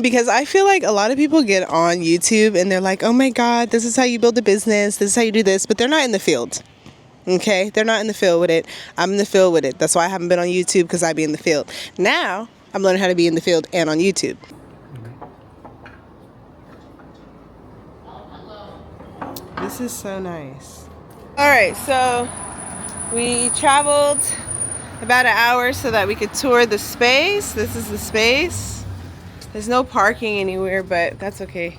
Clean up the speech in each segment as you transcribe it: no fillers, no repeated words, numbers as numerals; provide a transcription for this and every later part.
Because I feel like a lot of people get on YouTube and they're like, oh my God, this is how you build a business. This is how you do this. But they're not in the field. Okay? They're not in the field with it. I'm in the field with it. That's why I haven't been on YouTube, because I be in the field. Now, I'm learning how to be in the field and on YouTube. This is so nice. All right, so we traveled about an hour so that we could tour the space. This is the space. There's no parking anywhere, but that's okay.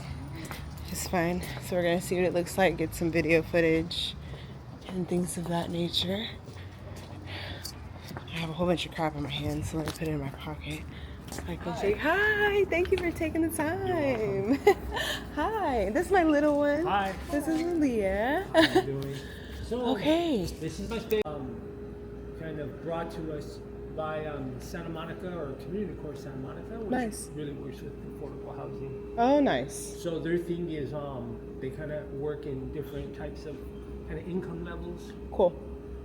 It's fine. So we're gonna see what it looks like, get some video footage and things of that nature. I have a whole bunch of crap in my hands, so let me put it in my pocket. I can say hi. Thank you for taking the time. Hi. This is my little one. Hi. This is Leah. How are you doing? So, Okay. This is my space. Kind of brought to us by Santa Monica, or Community Core Santa Monica, which Nice. really works with affordable housing. Oh, nice. So their thing is they kind of work in different types of kind of income levels. Cool.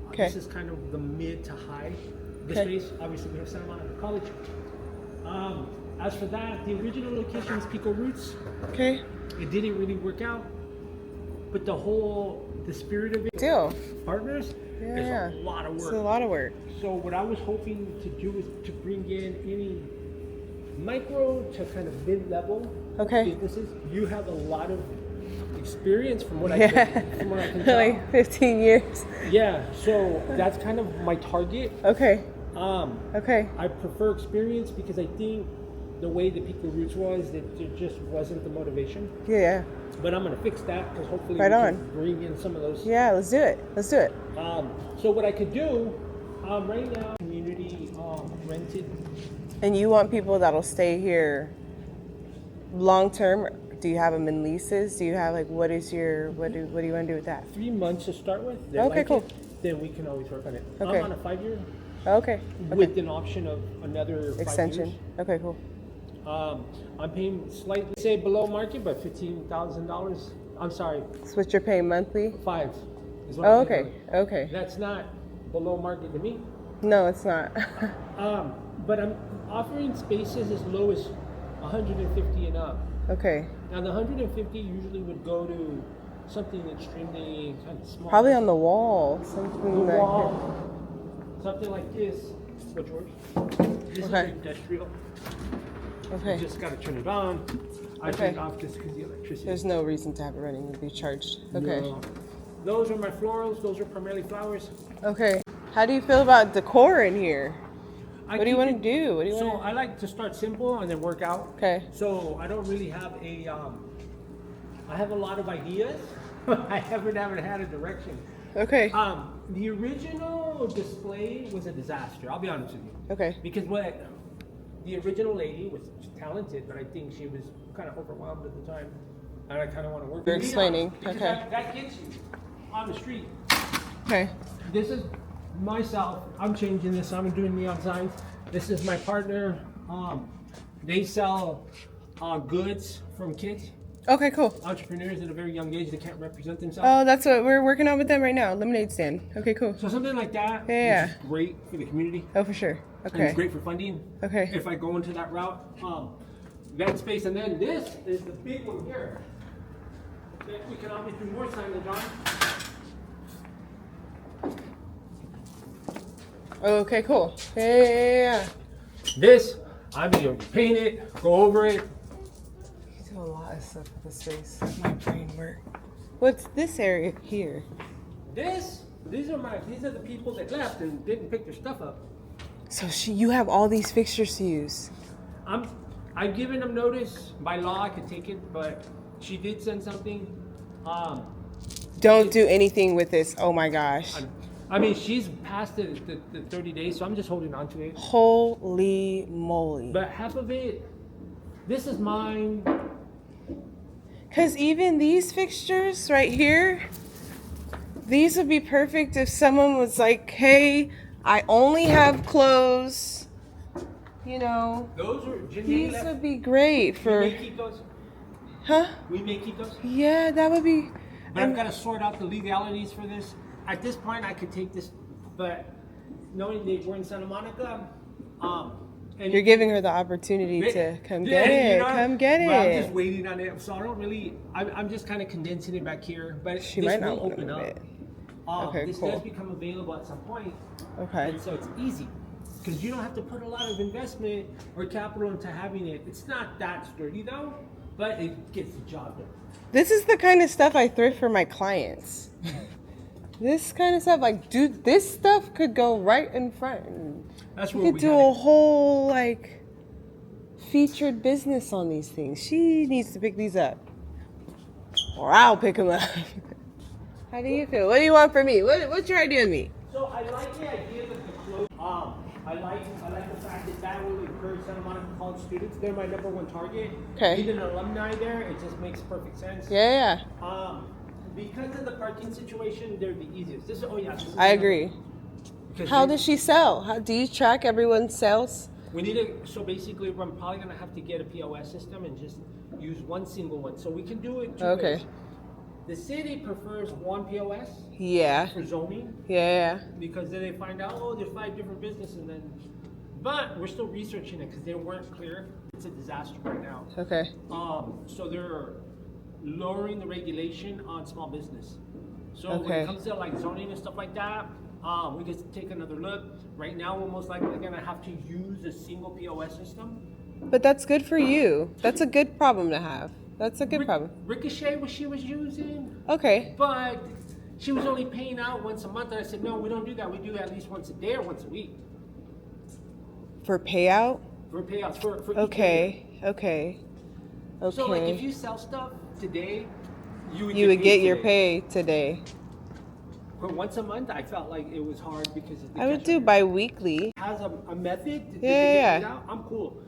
Okay. This is kind of the mid to high. The Okay. space, obviously, we have Santa Monica College. As for that, the original location is Pico Roots. Okay. It didn't really work out, but the spirit of it, Deal. partners, Yeah. is a lot of work. It's a lot of work. So what I was hoping to do is to bring in any micro to kind of mid-level Okay. businesses. You have a lot of experience from what Yeah. from what I can tell. Like 15 years. Yeah, so that's kind of my target. Okay. Okay. I prefer experience because I think the way the Pico Roots was, that there just wasn't the motivation. Yeah. But I'm gonna fix that because hopefully Right we on. can bring in some of those. Yeah, let's do it. Let's do it. So what I could do right now, community rented. And you want people that'll stay here long term? Do you have them in leases? Do you have like what do you want to do with that? 3 months to start with. They Okay, like cool. it, then we can always work on it. Okay. I'm on a 5-year Okay. with an option of another 5 Extension. years. Okay, cool. I'm paying slightly, say below market, but $15,000. I'm sorry, That's what you're paying monthly? 5 is what Oh, I'm paying. okay. Okay. That's not below market to me. No, it's not. But I'm offering spaces as low as 150 and up. Okay. Now the 150 usually would go to something extremely kind of small. Probably on the wall. The Something like wall, something like this. What, George? This Okay. is industrial. Okay. You just got to turn it on. I Okay. turn it off just because the electricity. There's no reason to have it running. It'll be charged. Okay. No. Those are my florals. Those are primarily flowers. Okay. How do you feel about decor in here? I What do you keep want to it- do? What do you So want I like to start simple and then work out. Okay. So I don't really have a. I have a lot of ideas. I haven't had a direction. Okay. The original display was a disaster. I'll be honest with you. Okay. Because what the original lady was talented, but I think she was kind of overwhelmed at the time, and I kind of want to work. You're with explaining. because Okay. that gets you on the street. Okay. This is myself. I'm changing this. I'm doing neon signs. This is my partner. They sell goods from kids, Okay, cool. entrepreneurs at a very young age. They can't represent themselves. Oh, that's what we're working on with them right now. Lemonade stand. Okay, cool. So something like that, Yeah. which is great for the community. Oh, for sure. And Okay. it's great for funding. Okay. If I go into that route, that space, and then this is the big one here. That we can always do more signage on. Okay, cool. Yeah. This, I'm gonna paint it, go over it. You do a lot of stuff with the space. My brain work. What's this area here? These are the people that left and didn't pick their stuff up. So you have all these fixtures to use. I've given them notice. By law, I could take it, but she did send something. Don't do anything with this. Oh my gosh. I mean, she's past the 30 days, so I'm just holding on to it. Holy moly. But half of it, this is mine. Because even these fixtures right here, these would be perfect if someone was like, hey, I only have clothes. You know, Those are these would be great We for, may keep those. huh? We may keep those. Yeah, that would be. But I've got to sort out the legalities for this. At this point, I could take this, but knowing they were in Santa Monica, You're giving her the opportunity to come get it. Come get it. I'm just waiting on it, so I don't really. I'm just kind of condensing it back here, but She this might not will want to open move up. it. Okay, this cool. does become available at some point. Okay. And so it's easy because you don't have to put a lot of investment or capital into having it. It's not that sturdy though, but it gets the job done. This is the kind of stuff I thrift for my clients. This kind of stuff, like, dude, this stuff could go right in front. That's we where could do a whole, like, featured business on these things. She needs to pick these up. Or I'll pick them up. How do you feel? What do you want from me? What's your idea of me? So I like the idea of the clothes. I like the fact that that will encourage some amount of college students. They're my number one target. Okay. Being an alumni there, it just makes perfect sense. Yeah. Because of the parking situation, they're the easiest. This is I agree. How does she sell? How do you track everyone's sales? We need to. So basically, I'm probably gonna have to get a POS system and just use one single one. So we can do it two ways. The city prefers one POS. Yeah. For zoning. Yeah. Because then they find out, oh, there's 5 different businesses, and then. But we're still researching it because they weren't clear. It's a disaster right now. Okay. So they're lowering the regulation on small business. So when it comes to like zoning and stuff like that, we just take another look. Right now, we're most likely going to have to use a single POS system. But that's good for you. That's a good problem to have. That's a good problem. Ricochet, what she was using. Okay. But she was only paying out once a month. And I said, no, we don't do that. We do at least once a day or once a week. For payout? For payouts. For okay. Okay. Okay. So, like, if you sell stuff today, you would get your pay today. But once a month, I felt like it was hard because of the I would do bi-weekly. Has a method to yeah. Get it out. I'm cool.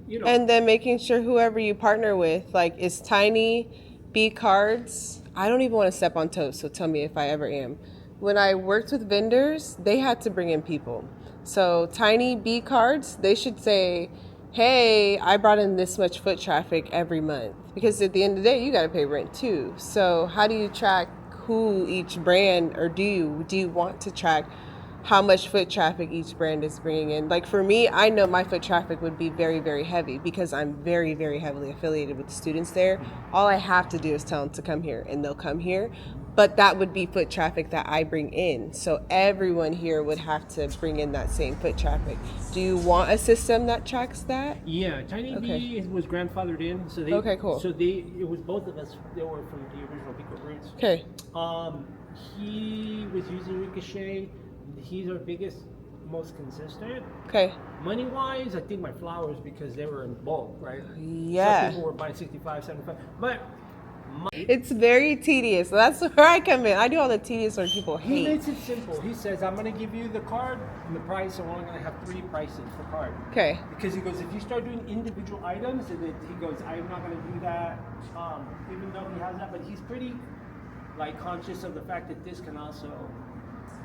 You know. And then making sure whoever you partner with, like, is Tiny, B Cards. I don't even want to step on toes, so tell me if I ever am. When I worked with vendors, they had to bring in people. So Tiny B Cards, they should say, hey, I brought in this much foot traffic every month. Because at the end of the day, you got to pay rent too. So how do you track who each brand, or do you want to track how much foot traffic each brand is bringing in? Like for me, I know my foot traffic would be very, very heavy because I'm very, very heavily affiliated with the students there. All I have to do is tell them to come here and they'll come here. But that would be foot traffic that I bring in. So everyone here would have to bring in that same foot traffic. Do you want a system that tracks that? Yeah, Tiny B was grandfathered in. So they, cool. So it was both of us. They were from the original Pico Roots. Okay. He was using Ricochet. He's our biggest, most consistent. Okay. Money-wise, I think my flowers, because they were in bulk, right? Yeah. Some people were buying 65, 75. But it's very tedious. So that's where I come in. I do all the tedious where people hate. He makes it simple. He says, I'm going to give you the card and the price, and we're only going to have 3 prices per card. Okay. Because he goes, if you start doing individual items, and he goes, I'm not going to do that, even though he has that, but he's pretty like conscious of the fact that this can also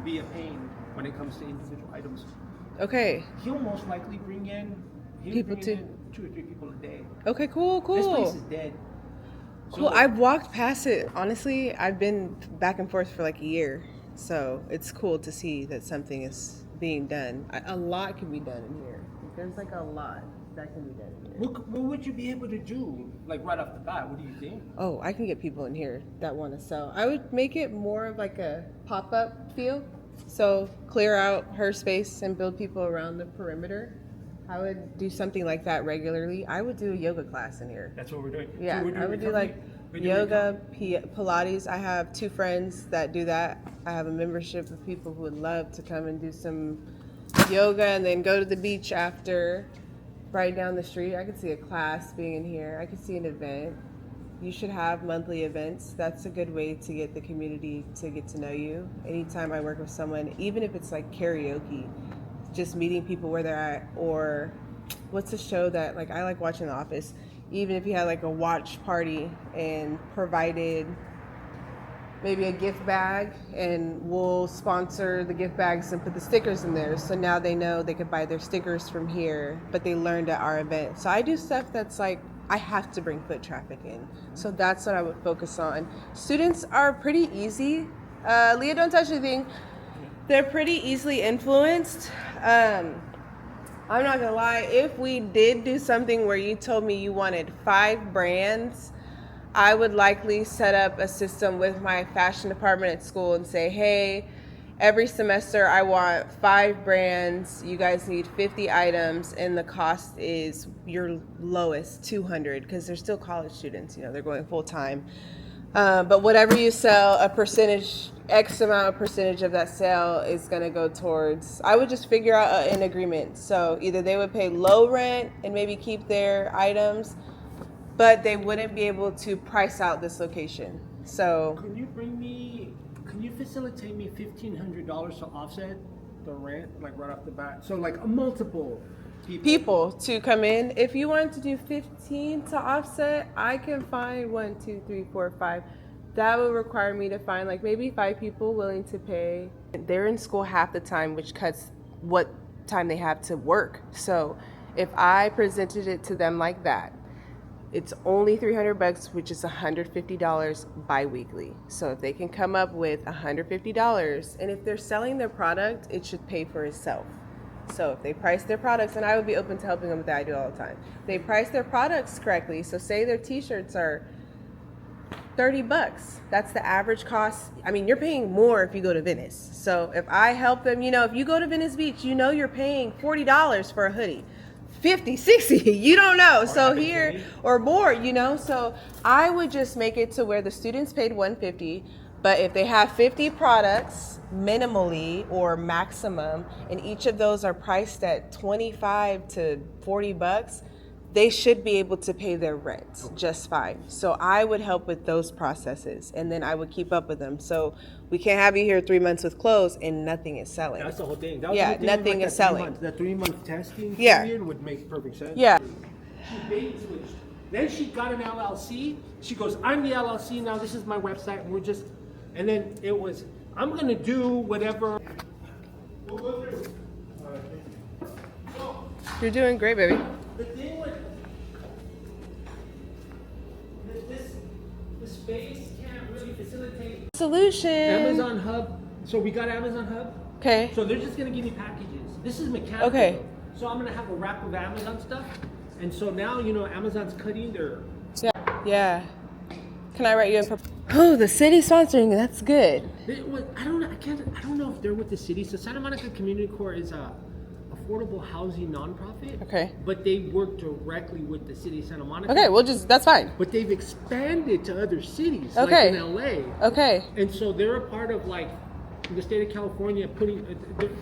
be a pain when it comes to individual items. Okay. He'll most likely bring in people too. 2 or 3 people a day. Okay, cool. This place is dead. Cool. So, I've walked past it. Honestly, I've been back and forth for like a year. So it's cool to see that something is being done. A lot can be done in here. There's like a lot that can be done in here. What would you be able to do, like right off the bat? What do you think? Oh, I can get people in here that want to sell. I would make it more of like a pop-up feel. So clear out her space and build people around the perimeter. I would do something like that regularly. I would do a yoga class in here. That's what we're doing. Yeah, so we're doing I would do like yoga, Pilates. I have 2 friends that do that. I have a membership of people who would love to come and do some yoga and then go to the beach after. Right down the street, I could see a class being in here. I could see an event. You should have monthly events. That's a good way to get the community to get to know you. Anytime I work with someone, even if it's like karaoke, just meeting people where they're at, or what's a show that like I like watching The Office, even if you had like a watch party and provided maybe a gift bag, and we'll sponsor the gift bags and put the stickers in there. So now they know they could buy their stickers from here, but they learned at our event. So I do stuff that's like, I have to bring foot traffic in. So that's what I would focus on. Students are pretty easy. Leah, don't touch anything. They're pretty easily influenced. I'm not gonna lie, if we did do something where you told me you wanted 5 brands, I would likely set up a system with my fashion department at school and say, hey, every semester I want 5 brands. You guys need 50 items, and the cost is your lowest 200 because they're still college students. You know, they're going full time. But whatever you sell, a percentage, X amount of percentage of that sale is going to go towards. I would just figure out an agreement. So either they would pay low rent and maybe keep their items, but they wouldn't be able to price out this location. So Can you facilitate me $1,500 to offset the rent, like right off the bat? So like a multiple people to come in. If you want to do 15 to offset, I can find 1, 2, 3, 4, 5. That would require me to find like maybe 5 people willing to pay. They're in school half the time, which cuts what time they have to work. So if I presented it to them like that, it's only $300, which is $150 bi-weekly. So if they can come up with $150, and if they're selling their product, it should pay for itself. So if they price their products, and I would be open to helping them with that, I do all the time. If they price their products correctly, so say their t-shirts are $30, that's the average cost. I mean, you're paying more if you go to Venice. So if I help them, you know, if you go to Venice Beach, you know you're paying $40 for a hoodie. 50, 60, you don't know. So here, or more, you know. So I would just make it to where the students paid $150, but if they have 50 products minimally or maximum, and each of those are priced at $25 to $40, they should be able to pay their rent just fine. So I would help with those processes, and then I would keep up with them. So we can't have you here 3 months with clothes and nothing is selling. That's the whole thing. Nothing is selling. That 3-month testing period would make perfect sense. Yeah. She bait switched. Then she got an LLC. She goes, I'm the LLC now. This is my website. And we're just, and then it was, I'm going to do whatever. We'll go through. You're doing great, baby. The thing with the space can't really facilitate Solution. Amazon Hub. So we got Amazon Hub. Okay. So they're just gonna give me packages. This is mechanical. Okay. So I'm gonna have a rack of Amazon stuff, and so now you know Amazon's cutting their. Yeah. Can I write you in? Oh, the city's sponsoring. That's good. I don't know. I don't know if they're with the city. So Santa Monica Community Corps is a affordable housing nonprofit. Okay. But they work directly with the city of Santa Monica. Okay, well, that's fine. But they've expanded to other cities, okay. like in LA. Okay. And so they're a part of like the state of California putting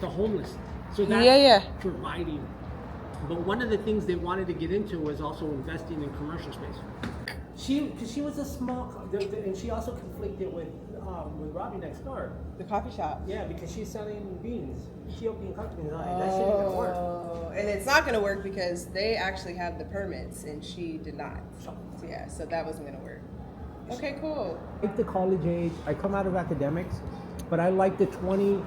the homeless. So that's providing. But one of the things they wanted to get into was also investing in commercial space. Because she was a small, and she also conflicted with Robbie next door. The coffee shop. Yeah, because she's selling beans, Ethiopian companies. That shit ain't gonna work. And it's not gonna work because they actually have the permits and she did not. Yeah, so that wasn't gonna work. Okay, cool. I like the college age. I come out of academics, but I like the 20.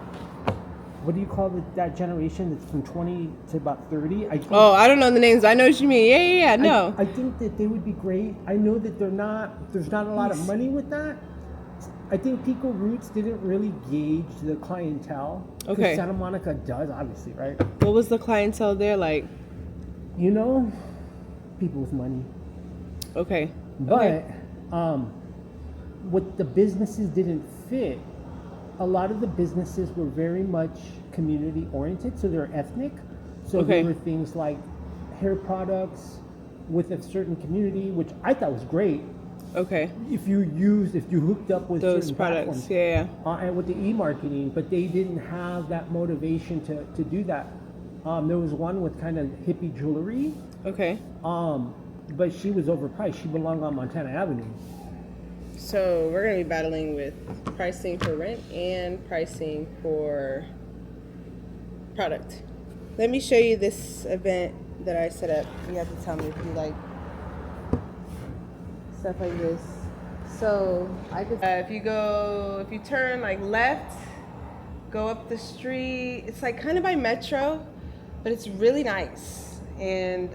What do you call that generation that's from 20 to about 30? I don't know the names. I know what you mean. Yeah, no. I think that they would be great. I know that there's not a lot of money with that. I think Pico Roots didn't really gauge the clientele. Okay. Santa Monica does, obviously, right? What was the clientele there like? You know, people with money. Okay. But what the businesses didn't fit, a lot of the businesses were very much community oriented, so they're ethnic. So there were things like hair products with a certain community, which I thought was great. Okay. If you hooked up with those certain products, platforms, and with the e-marketing, but they didn't have that motivation to do that. There was one with kind of hippie jewelry. Okay. But she was overpriced. She belonged on Montana Avenue. So we're going to be battling with pricing for rent and pricing for product. Let me show you this event that I set up. You have to tell me if you like stuff like this. So I could, if you turn like left, go up the street. It's like kind of by Metro, but it's really nice. And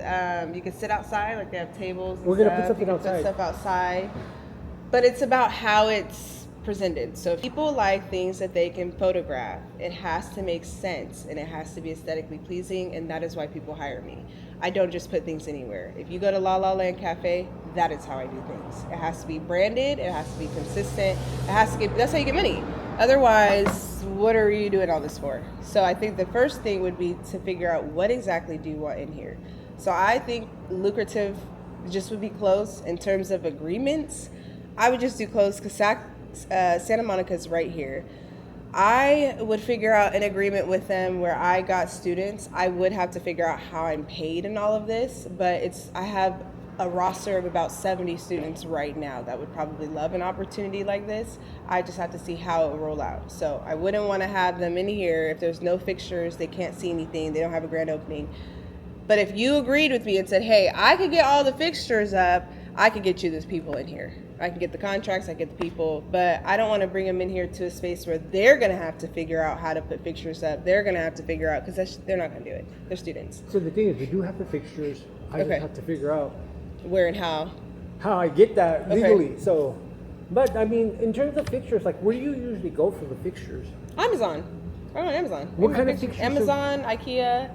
you can sit outside, like they have tables. We're going to put something outside. Put stuff outside. But it's about how it's presented. So if people like things that they can photograph, it has to make sense and it has to be aesthetically pleasing, and that is why people hire me. I don't just put things anywhere. If you go to La La Land Cafe, that is how I do things. It has to be branded, it has to be consistent, it has to get, that's how you get money. Otherwise, what are you doing all this for? So I think the first thing would be to figure out what exactly do you want in here. So I think lucrative just would be clothes. In terms of agreements, I would just do clothes because Santa Monica's right here. I would figure out an agreement with them where I got students. I would have to figure out how I'm paid in all of this, but I have a roster of about 70 students right now that would probably love an opportunity like this. I just have to see how it will roll out. So I wouldn't want to have them in here if there's no fixtures, they can't see anything, they don't have a grand opening. But if you agreed with me and said, hey, I could get all the fixtures up, I could get you those people in here. I can get the contracts, I get the people, but I don't want to bring them in here to a space where they're going to have to figure out how to put fixtures up. They're going to have to figure out, because they're not going to do it. They're students. So the thing is, we do have the fixtures. I just have to figure out where and how I get that legally. Okay. So, but I mean, in terms of fixtures, like where do you usually go for the fixtures? Amazon. I'm on Amazon. What kind of fixtures? Amazon, IKEA.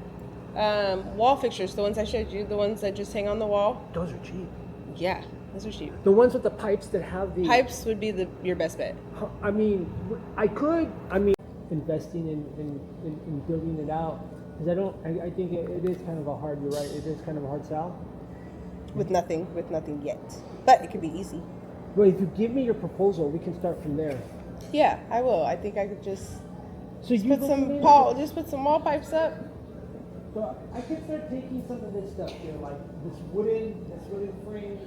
Wall fixtures, the ones I showed you, the ones that just hang on the wall. Those are cheap. Yeah, those are cheap. The ones with the pipes that have the... Pipes would be your best bet. I mean, investing in building it out, because I think it is kind of a hard, you're right, it is kind of a hard sell. With nothing yet. But it could be easy. Well, if you give me your proposal, we can start from there. Yeah, I will. I think I could just put some wall pipes up. So I could start taking some of this stuff here, like this wooden frame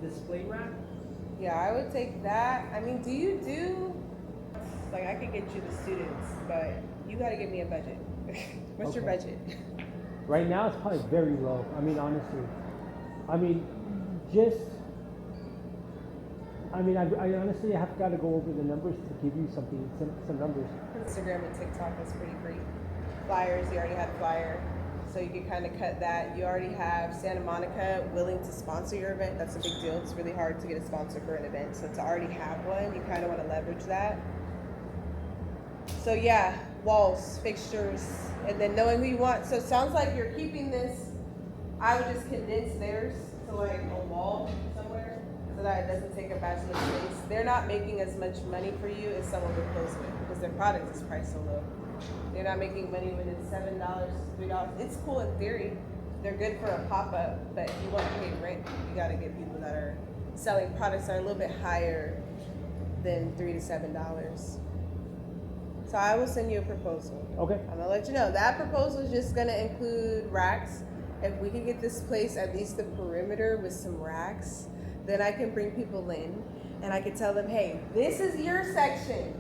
display rack. Yeah, I would take that. I mean, do you do, like, I could get you the students, but you got to give me a budget. What's your budget? Right now, it's probably very low. I mean, honestly. I honestly have got to go over the numbers to give you some numbers. Instagram and TikTok is pretty free. Flyers, you already had a flyer, so you can kind of cut that. You already have Santa Monica willing to sponsor your event. That's a big deal. It's really hard to get a sponsor for an event, so to already have one, you kind of want to leverage that. So yeah, walls, fixtures, and then knowing who you want. So it sounds like you're keeping this. I would just condense theirs to like a wall somewhere so that it doesn't take up as much space. They're not making as much money for you as someone would close with because their product is priced so low. They're not making money when it's $7, $3. It's cool in theory. They're good for a pop-up, but if you want to pay rent, you got to get people that are selling products that are a little bit higher than $3 to $7. So I will send you a proposal. Okay. I'm gonna let you know. That proposal is just gonna include racks. If we can get this place at least the perimeter with some racks, then I can bring people in and I can tell them, hey, this is your section.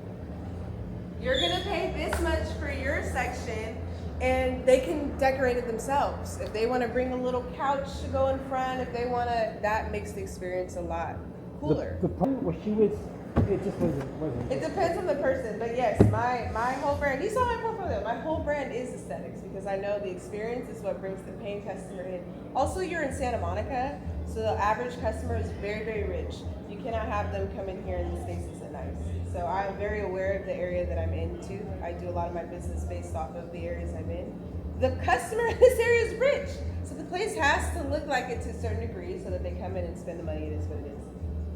You're gonna pay this much for your section, and they can decorate it themselves. If they wanna bring a little couch to go in front, if they wanna, that makes the experience a lot cooler. The problem was it just wasn't. It depends on the person, but yes, my whole brand, you saw my portfolio, my whole brand is aesthetics because I know the experience is what brings the paying customer in. Also, you're in Santa Monica, so the average customer is very, very rich. You cannot have them come in here and the space isn't nice. So I'm very aware of the area that I'm in too. I do a lot of my business based off of the areas I'm in. The customer in this area is rich, so the place has to look like it to a certain degree so that they come in and spend the money. It is what it is.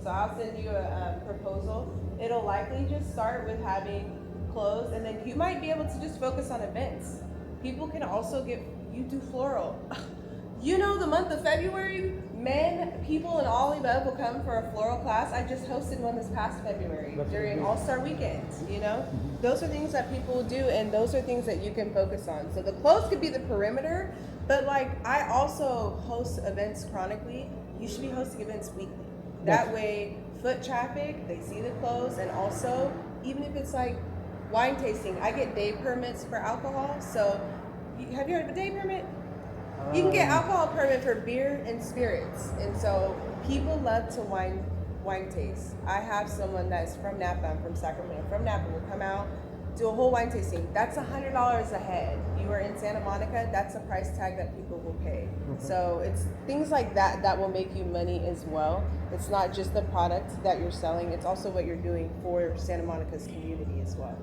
So I'll send you a proposal. It'll likely just start with having clothes, and then you might be able to just focus on events. People can also you do floral. You know, the month of February, people in all above will come for a floral class. I just hosted one this past February during All-Star weekends, you know? Those are things that people will do, and those are things that you can focus on. So the clothes could be the perimeter, but like I also host events chronically. You should be hosting events weekly. That way, foot traffic, they see the clothes, and also, even if it's like wine tasting, I get day permits for alcohol. So, have you heard of a day permit? You can get alcohol permit for beer and spirits, and so people love to wine taste. I have someone that's from Napa, I'm from Sacramento, from Napa will come out. do a whole wine tasting. That's $100 a head. You are in Santa Monica, that's a price tag that people will pay. Okay. So it's things like that that will make you money as well. It's not just the product that you're selling, it's also what you're doing for Santa Monica's community as well.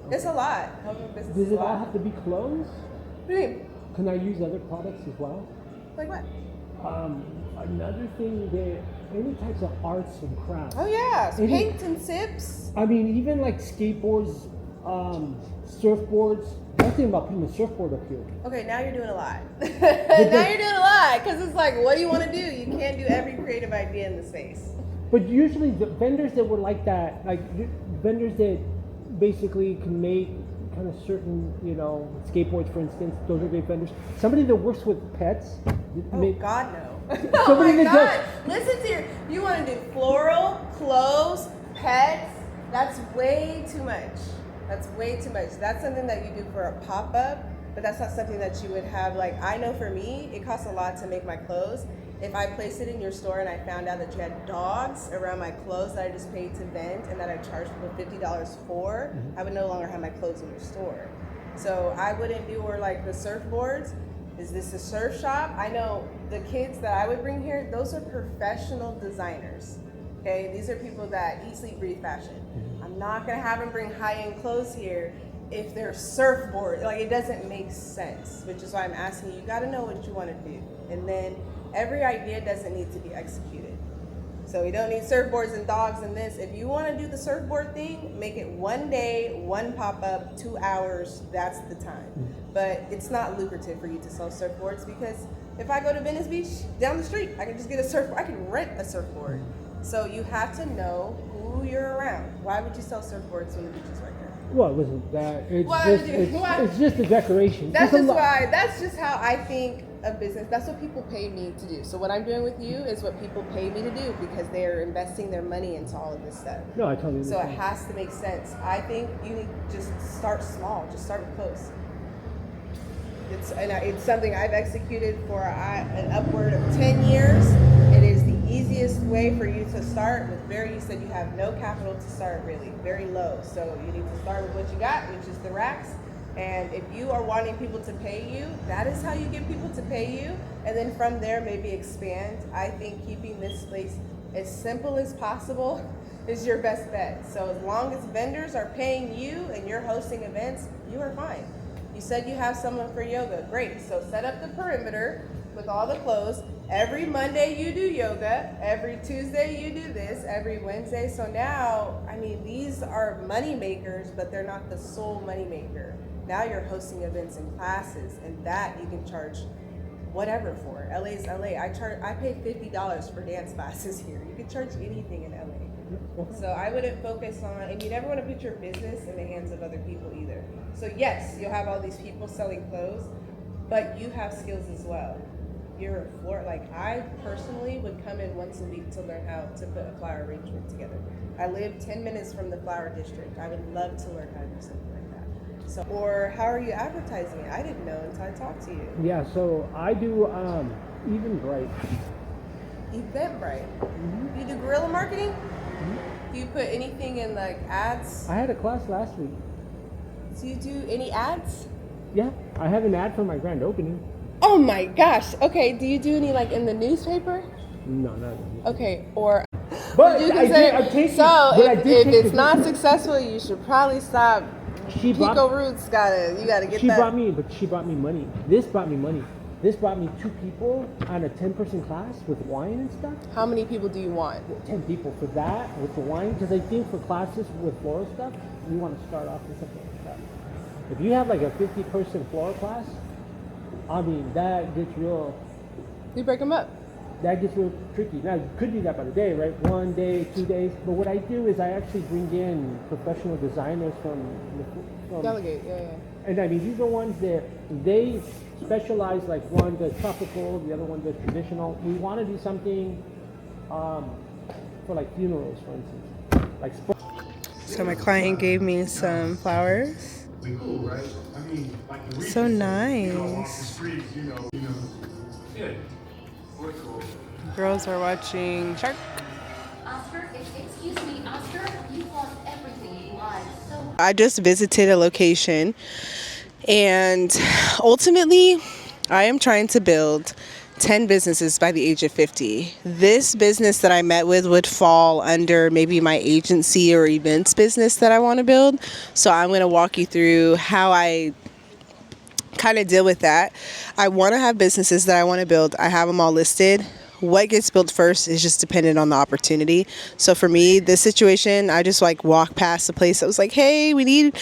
Okay. It's a lot. Does it all have to be clothes? What do you mean? Can I use other products as well? Like what? Another thing that any types of arts and crafts. Oh yeah, paint and sips. I mean, even like skateboards, surfboards. I was thinking about putting a surfboard up here. Okay, now you're doing a lot. Now you're doing a lot because it's like, what do you want to do? You can't do every creative idea in the space. But usually the vendors that were like that, like vendors that basically can make kind of certain, you know, skateboards, for instance, those are great vendors. Somebody that works with pets. God, no. Oh my God. Listen to you want to do floral, clothes, pets. That's way too much. That's way too much. That's something that you do for a pop-up, but that's not something that you would have. Like, I know for me, it costs a lot to make my clothes. If I placed it in your store and I found out that you had dogs around my clothes that I just paid to vend and that I charged people $50 for, I would no longer have my clothes in your store. So I wouldn't do, or like the surfboards. Is this a surf shop? I know the kids that I would bring here, those are professional designers. Okay, these are people that eat, sleep, breathe fashion. I'm not gonna have them bring high-end clothes here if they're surfboard. Like, it doesn't make sense, which is why I'm asking you, you gotta know what you wanna do. And then every idea doesn't need to be executed. So we don't need surfboards and dogs and this. If you wanna do the surfboard thing, make it one day, one pop-up, 2 hours, that's the time. But it's not lucrative for you to sell surfboards because if I go to Venice Beach, down the street, I can just get a surfboard. I can rent a surfboard. So you have to know who you're around. Why would you sell surfboards when the beach is right there? Well, it wasn't that. It's just a decoration. That's just how I think of business. That's what people pay me to do. So what I'm doing with you is what people pay me to do because they're investing their money into all of this stuff. No, I totally understand. So it has to make sense. I think you need to just start small. Just start with clothes. It's something I've executed for an upward of 10 years. It is the easiest way for you to start with you said you have no capital to start, really, very low. So you need to start with what you got, which is the racks. And if you are wanting people to pay you, that is how you get people to pay you. And then from there, maybe expand. I think keeping this place as simple as possible is your best bet. So as long as vendors are paying you and you're hosting events, you are fine. You said you have someone for yoga. Great. So set up the perimeter with all the clothes. Every Monday you do yoga. Every Tuesday you do this. Every Wednesday. So now, I mean, these are money makers, but they're not the sole money maker. Now you're hosting events and classes, and that you can charge whatever for. LA's LA. I pay $50 for dance classes here. You can charge anything in LA. So I wouldn't focus on, and you never want to put your business in the hands of other people either. So yes, you'll have all these people selling clothes, but you have skills as well. You're a floor, like I personally would come in once a week to learn how to put a flower arrangement together. I live 10 minutes from the flower district. I would love to learn how to do something like that. So, or how are you advertising it? I didn't know until I talked to you. Yeah, so I do Eventbrite. Eventbrite? Mm-hmm. You do guerrilla marketing? Mm-hmm. Do you put anything in like ads? I had a class last week. Do you do any ads? Yeah, I have an ad for my grand opening. Oh my gosh. Okay, do you do any like in the newspaper? No, not in the Okay, or but you consider, so if it's not successful, you should probably stop. Pico Roots you gotta get that. She brought me money. This brought me money. This brought me 2 people on a 10-person class with wine and stuff. How many people do you want? 10 people for that, with the wine. Because I think for classes with floral stuff, we want to start off with something like that. If you have like a 50-person floral class, I mean, that gets real... You break them up. That gets real tricky. Now, you could do that by the day, right? 1 day, 2 days. But what I do is I actually bring in professional designers from Delegate, yeah. And I mean, these are ones that they specialize, like one does tropical, the other one does traditional. We want to do something for like funerals, for instance. Like so my client gave me some flowers. So nice. Girls are watching Shark. Oscar, excuse me, Oscar, you've lost everything in life. So I just visited a location, and ultimately I am trying to build 10 businesses by the age of 50. This business that I met with would fall under maybe my agency or events business that I want to build. So I'm going to walk you through how I kind of deal with that. I want to have businesses that I want to build. I have them all listed. What gets built first is just dependent on the opportunity. So for me, this situation, I just like walked past the place that was like, hey, we need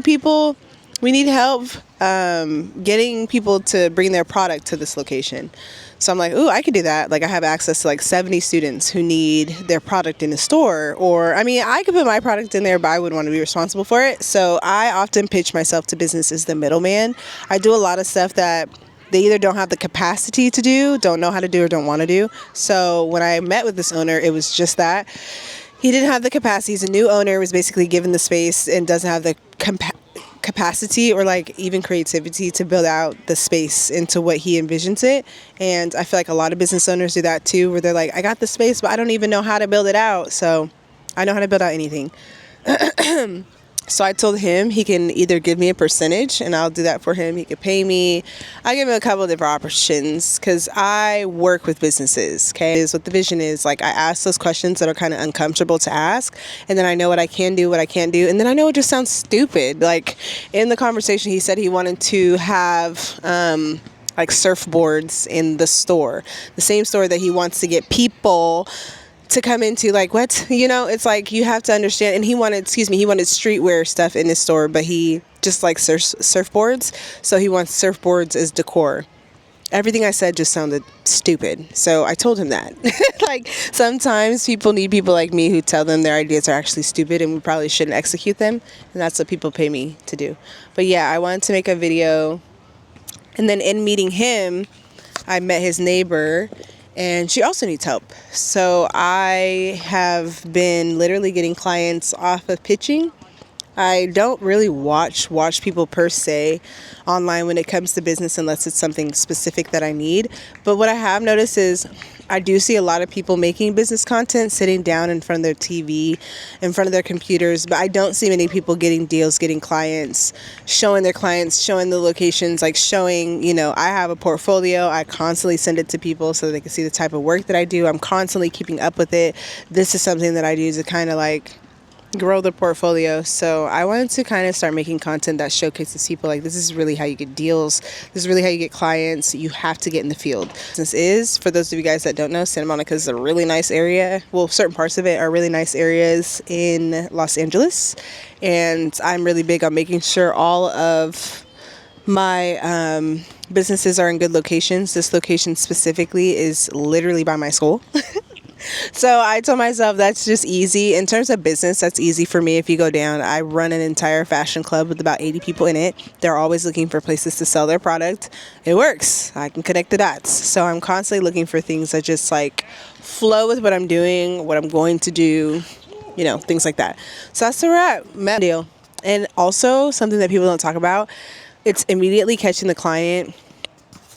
people, we need help getting people to bring their product to this location. So I'm like, ooh, I could do that. Like I have access to like 70 students who need their product in the store. Or, I mean, I could put my product in there, but I wouldn't want to be responsible for it. So I often pitch myself to business as the middleman. I do a lot of stuff that they either don't have the capacity to do, don't know how to do, or don't want to do. So when I met with this owner, it was just that. He didn't have the capacity. He's a new owner, was basically given the space and doesn't have the capacity or like even creativity to build out the space into what he envisions it. And I feel like a lot of business owners do that too, where they're like, I got the space, but I don't even know how to build it out. So I know how to build out anything. So I told him he can either give me a percentage and I'll do that for him. He could pay me. I give him a couple of different options because I work with businesses. Okay, is what the vision is. Like I ask those questions that are kind of uncomfortable to ask, and then I know what I can do, what I can't do, and then I know it just sounds stupid. Like in the conversation, he said he wanted to have like surfboards in the store, the same store that he wants to get people to come into. Like what, it's like you have to understand. And he wanted streetwear stuff in his store, but he just likes surfboards, so he wants surfboards as decor. Everything I said just sounded stupid, so I told him that. Like sometimes people need people like me who tell them their ideas are actually stupid and we probably shouldn't execute them, and that's what people pay me to do. But yeah, I wanted to make a video, and then in meeting him I met his neighbor, and she also needs help. So I have been literally getting clients off of pitching. I don't really watch people per se online when it comes to business unless it's something specific that I need. But what I have noticed is I do see a lot of people making business content, sitting down in front of their TV, in front of their computers, but I don't see many people getting deals, getting clients, showing their clients, showing the locations, like showing, I have a portfolio. I constantly send it to people so they can see the type of work that I do. I'm constantly keeping up with it. This is something that I do to kind of like grow the portfolio. So I wanted to kind of start making content that showcases people like, this is really how you get deals. This is really how you get clients. You have to get in the field. This is, for those of you guys that don't know, Santa Monica is a really nice area. Well, certain parts of it are really nice areas in Los Angeles. And I'm really big on making sure all of my businesses are in good locations. This location specifically is literally by my school. So I told myself that's just easy. In terms of business, that's easy for me. If you go down, I run an entire fashion club with about 80 people in it. They're always looking for places to sell their product. It works. I can connect the dots. So I'm constantly looking for things that just like flow with what I'm doing, what I'm going to do, things like that. So that's where we're at. Deal. And also something that people don't talk about, it's immediately catching the client.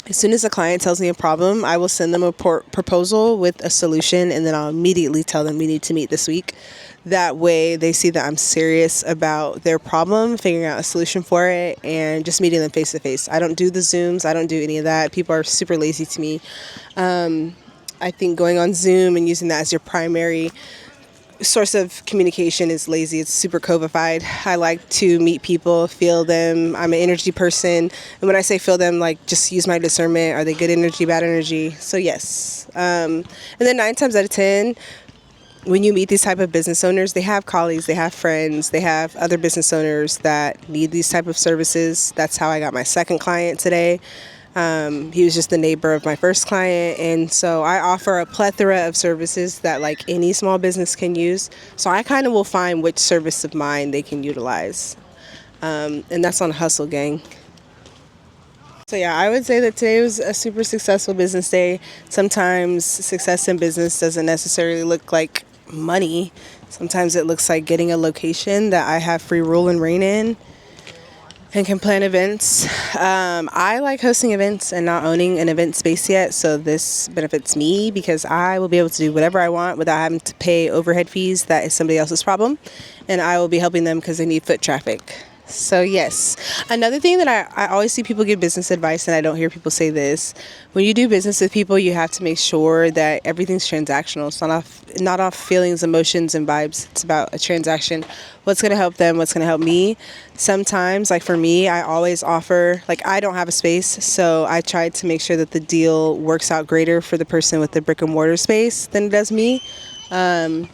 As soon as a client tells me a problem, I will send them a proposal with a solution, and then I'll immediately tell them we need to meet this week. That way they see that I'm serious about their problem, figuring out a solution for it, and just meeting them face to face. I don't do the Zooms. I don't do any of that. People are super lazy to me. I think going on Zoom and using that as your primary source of communication is lazy. It's super covified. I like to meet people, feel them. I'm an energy person, and when I say feel them, like just use my discernment. Are they good energy, bad energy? So yes. And then 9 times out of 10, when you meet these type of business owners, they have colleagues, they have friends, they have other business owners that need these type of services. That's how I got my second client today. He was just the neighbor of my first client, and so I offer a plethora of services that like any small business can use. So I kind of will find which service of mine they can utilize, and that's on Hustle Gang. So yeah, I would say that today was a super successful business day. Sometimes success in business doesn't necessarily look like money. Sometimes it looks like getting a location that I have free rule and reign in. and can plan events. I like hosting events and not owning an event space yet, so this benefits me because I will be able to do whatever I want without having to pay overhead fees. That is somebody else's problem, and I will be helping them because they need foot traffic. So yes, another thing that I always see people give business advice, and I don't hear people say this: when you do business with people, you have to make sure that everything's transactional. It's not off feelings, emotions, and vibes. It's about a transaction. What's going to help them? What's going to help me? Sometimes, like for me, I always offer, like I don't have a space, so I try to make sure that the deal works out greater for the person with the brick and mortar space than it does me. I'll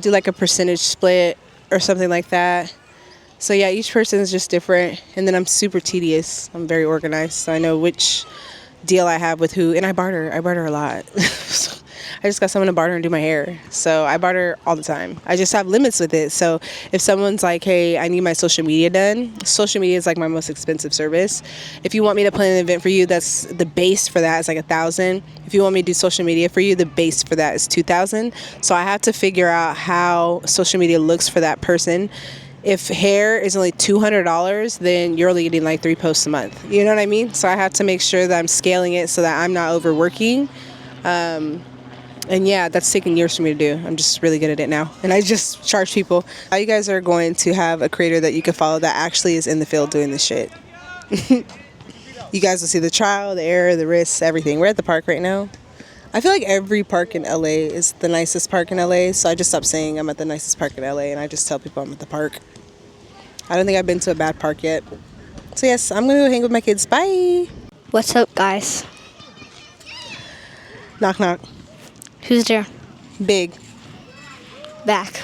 do like a percentage split or something like that. So yeah, each person is just different. And then I'm super tedious. I'm very organized, so I know which deal I have with who. And I barter a lot. I just got someone to barter and do my hair, so I barter all the time. I just have limits with it. So if someone's like, hey, I need my social media done, social media is like my most expensive service. If you want me to plan an event for you, that's the base for that is like $1,000. If you want me to do social media for you, the base for that is $2,000. So I have to figure out how social media looks for that person. If hair is only $200, then you're only getting like 3 posts a month. You know what I mean? So I have to make sure that I'm scaling it so that I'm not overworking. And yeah, that's taken years for me to do. I'm just really good at it now. And I just charge people. Now you guys are going to have a creator that you can follow that actually is in the field doing this shit. You guys will see the trial, the error, the risks, everything. We're at the park right now. I feel like every park in LA is the nicest park in LA, so I just stopped saying I'm at the nicest park in LA and I just tell people I'm at the park. I don't think I've been to a bad park yet. So yes, I'm gonna go hang with my kids. Bye. What's up, guys? Knock knock. Who's there? Big. Back.